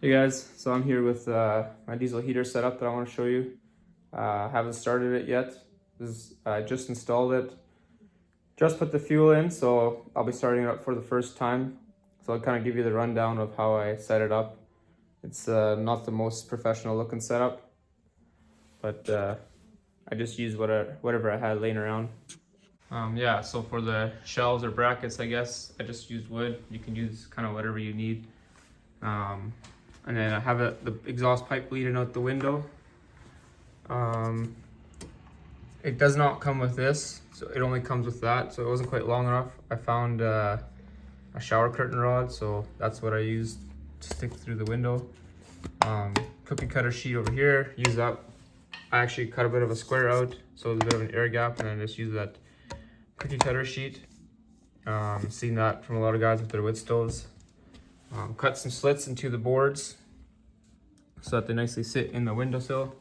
Hey guys, so I'm here with my diesel heater setup that I want to show you. I haven't started it yet. I just installed it. Just put the fuel in, so I'll be starting it up for the first time. So I'll kind of give you the rundown of how I set it up. It's not the most professional looking setup, but I just used whatever I had laying around. Yeah, so for the shelves or brackets, I guess, I just used wood. You can use kind of whatever you need. And then I have the exhaust pipe leading out the window. It does not come with this, so it only comes with that, so it wasn't quite long enough. I found a shower curtain rod, so that's what I used to stick through the window. Cookie cutter sheet over here, use that. I actually cut a bit of a square out, so there's a bit of an air gap, and I just use that cookie cutter sheet. Seen that from a lot of guys with their wood stoves. Cut some slits into the boards so that they nicely sit in the windowsill.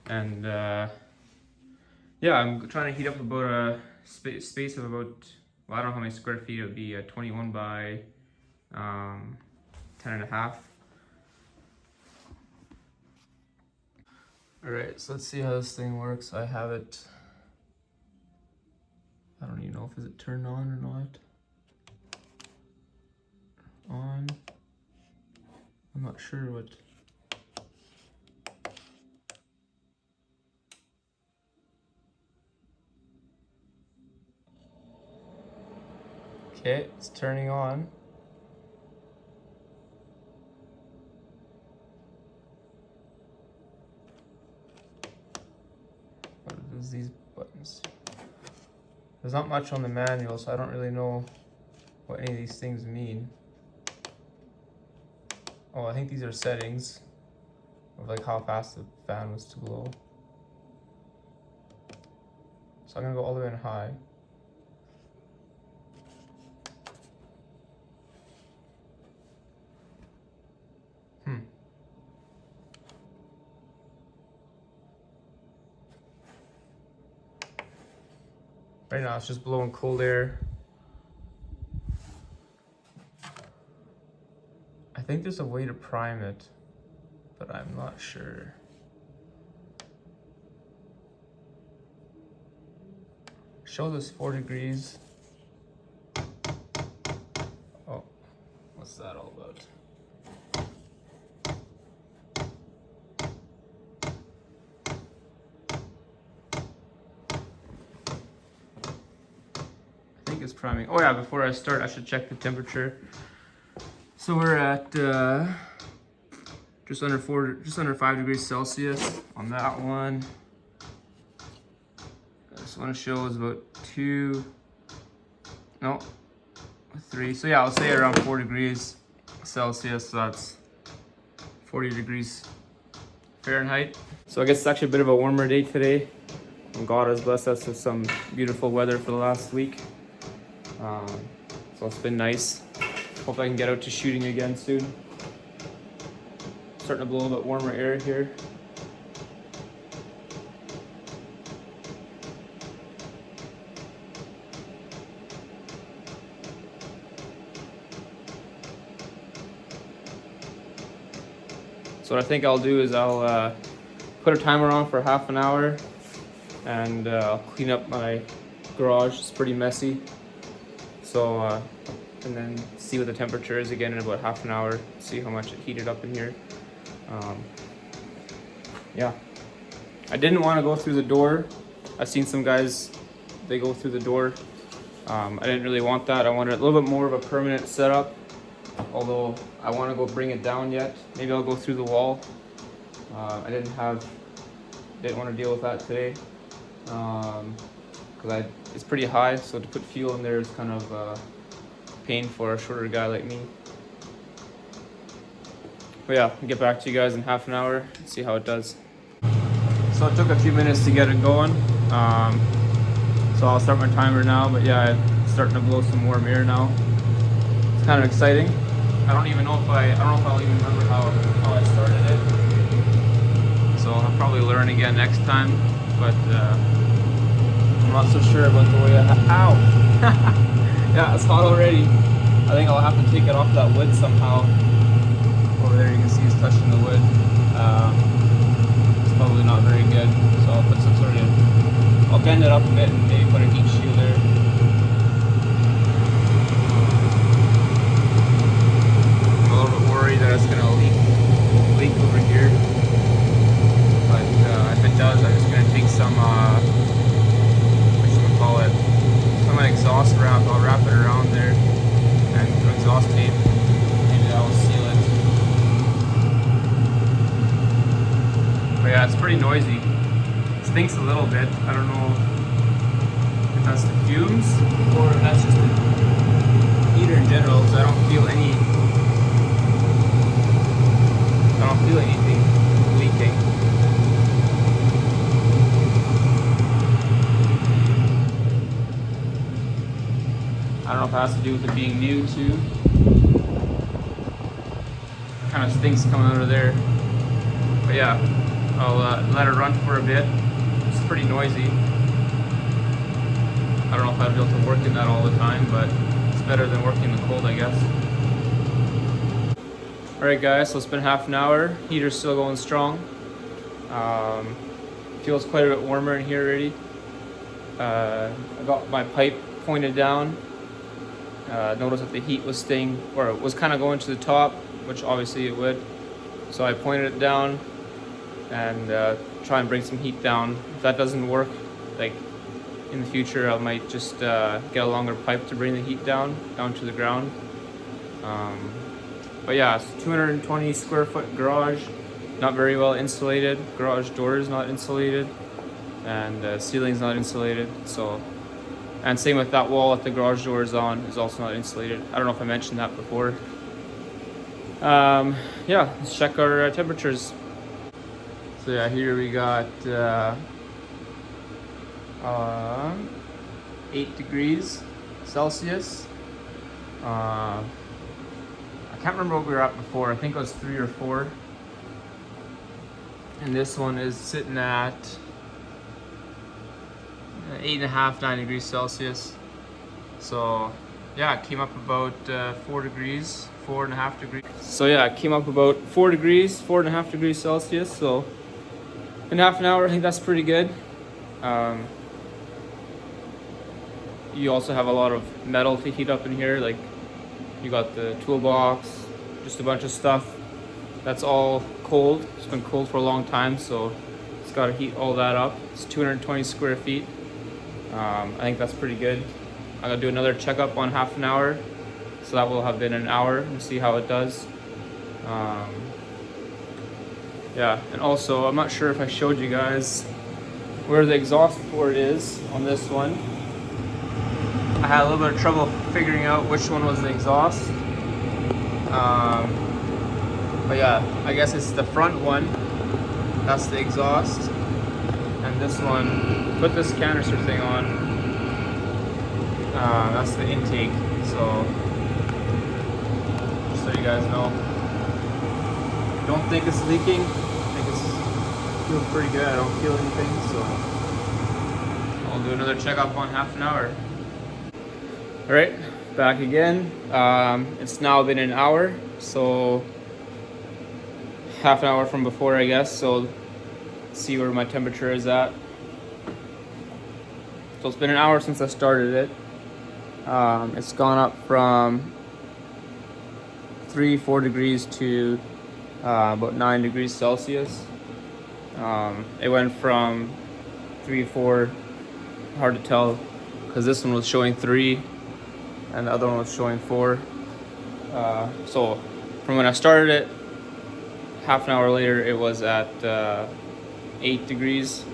And yeah, I'm trying to heat up about a space of about, well, I don't know how many square feet. It would be 21 by 10.5. All right, so let's see how this thing works. I have it, I don't even know if it turned on or not. On. I'm not sure what. Okay, it's turning on. What are these buttons? There's not much on the manual, so I don't really know what any of these things mean. Oh, I think these are settings of like how fast the fan was to blow. So I'm gonna go all the way in high. Right now it's just blowing cold air. I think there's a way to prime it, but I'm not sure. Shows us 4 degrees. Oh, what's that all about? I think it's priming. Oh yeah, before I start, I should check the temperature. So we're at just under 5 degrees Celsius on that one. This one shows about 3. So yeah, I'll say around 4 degrees Celsius. So that's 40 degrees Fahrenheit. So I guess it's actually a bit of a warmer day today. And God has blessed us with some beautiful weather for the last week. So it's been nice. Hope I can get out to shooting again soon. Starting to blow a little bit warmer air here. So what I think I'll do is I'll put a timer on for half an hour, and I'll clean up my garage. It's pretty messy. So and then see what the temperature is again in about half an hour, see how much it heated up in here. Yeah, I didn't want to go through the door. I've seen some guys, they go through the door. I didn't really want that. I wanted a little bit more of a permanent setup, although I want to go bring it down yet. Maybe I'll go through the wall. I didn't want to deal with that today, because it's pretty high, so to put fuel in there is kind of pain for a shorter guy like me. But yeah, I'll get back to you guys in half an hour and see how it does. So it took a few minutes to get it going. So I'll start my timer now, but yeah, it's starting to blow some warm air now. It's kind of exciting. I don't know if I'll even remember how I started it. So I'll probably learn again next time, but I'm not so sure about the way ow! Yeah, it's hot already. I think I'll have to take it off that wood somehow. Over there you can up a bit and maybe put a heat shield there. I'm a little bit worried that it's gonna leak over here. But if it does, I'm just gonna take some some exhaust wrap. I'll wrap it around there and some exhaust tape. Maybe that will seal it. But yeah, it's pretty noisy. It stinks a little bit. I don't know if that's the fumes or if that's just the heater in general. So I don't feel anything leaking. I don't know if it has to do with it being new too. Kind of stinks coming out of there. But yeah, I'll let it run for a bit. It's pretty noisy. I don't know if I'd be able to work in that all the time, but it's better than working in the cold, I guess. Alright guys, so it's been half an hour. Heater's still going strong. Feels quite a bit warmer in here already. I got my pipe pointed down. Noticed that the heat was staying, or it was kind of going to the top, which obviously it would. So I pointed it down and try and bring some heat down. If that doesn't work, like in the future, I might just get a longer pipe to bring the heat down to the ground. But yeah, it's 220 square foot garage, not very well insulated. Garage door is not insulated, and ceiling's not insulated. So, and same with that wall that the garage door is on, is also not insulated. I don't know if I mentioned that before. Yeah, let's check our temperatures. So yeah, here we got 8 degrees Celsius. I can't remember what we were at before. I think it was 3 or 4. And this one is sitting at 8.5, 9 degrees Celsius. So yeah, it came up about 4 degrees, 4.5 degrees. So yeah, it came up about 4 degrees, 4.5 degrees Celsius. So in half an hour, I think that's pretty good. You also have a lot of metal to heat up in here. Like you got the toolbox, just a bunch of stuff. That's all cold. It's been cold for a long time, so it's got to heat all that up. It's 220 square feet. I think that's pretty good. I'm gonna do another checkup on half an hour, so that will have been an hour, and see how it does. Yeah, and also I'm not sure if I showed you guys where the exhaust port is on this one. I had a little bit of trouble figuring out which one was the exhaust. But yeah, I guess it's the front one. That's the exhaust. And this one, put this canister thing on. That's the intake. So, just so you guys know. Don't think it's leaking. I think it's feels pretty good. I don't feel anything, so I'll do another checkup on half an hour. All right, back again. It's now been an hour, so half an hour from before, I guess. So see where my temperature is at. So it's been an hour since I started it. It's gone up from 3-4 degrees to about 9 degrees Celsius. It went from 3-4, hard to tell because this one was showing 3 and the other one was showing 4. So from when I started it, half an hour later it was at 8 degrees,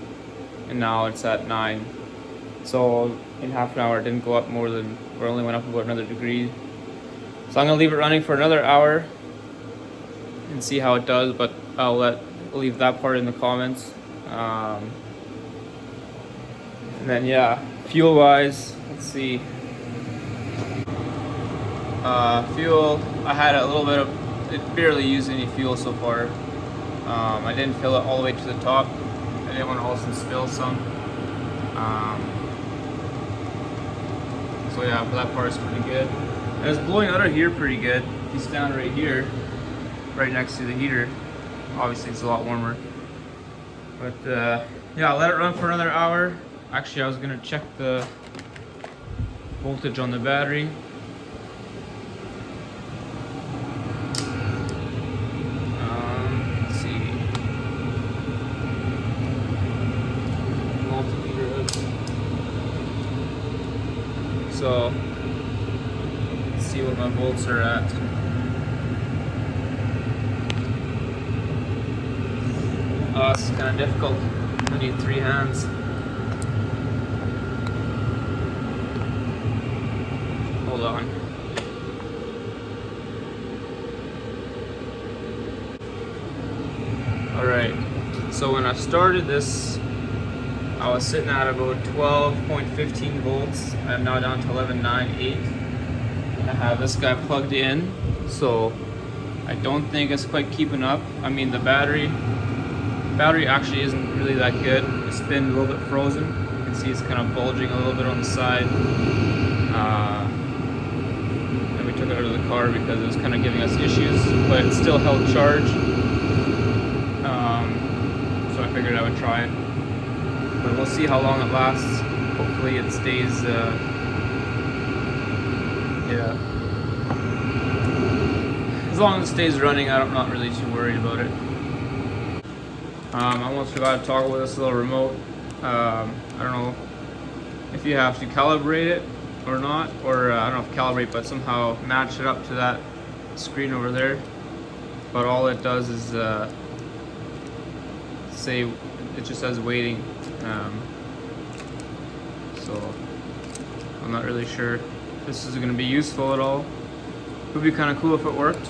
and now it's at 9. So in half an hour it didn't go up more than, or only went up about another degree. So I'm gonna leave it running for another hour and see how it does, but I'll leave that part in the comments. And then yeah, fuel wise, let's see. Fuel, I had a little bit of, it barely used any fuel so far. I didn't fill it all the way to the top. I didn't want to also spill some. So yeah, that part is pretty good. And it's blowing out of here pretty good. If you stand right here, right next to the heater, obviously it's a lot warmer. But yeah, I'll let it run for another hour. Actually, I was gonna check the voltage on the battery. Let's see. Multimeter. So let's see what my volts are at. Oh, it's kind of difficult. I need 3 hands. Hold on. Alright, so when I started this, I was sitting at about 12.15 volts. I'm now down to 11.98. I have this guy plugged in, so I don't think it's quite keeping up. I mean, the battery actually isn't really that good. It's been a little bit frozen. You can see it's kind of bulging a little bit on the side. And we took it out of the car because it was kind of giving us issues, but it still held charge. So I figured I would try it. But we'll see how long it lasts. Hopefully it stays, yeah. As long as it stays running, I'm not really too worried about it. I almost forgot to toggle with this little remote. I don't know if you have to calibrate it or not, or I don't know if calibrate, but somehow match it up to that screen over there. But all it does is say, it just says waiting. So I'm not really sure if this is going to be useful at all. It would be kind of cool if it worked.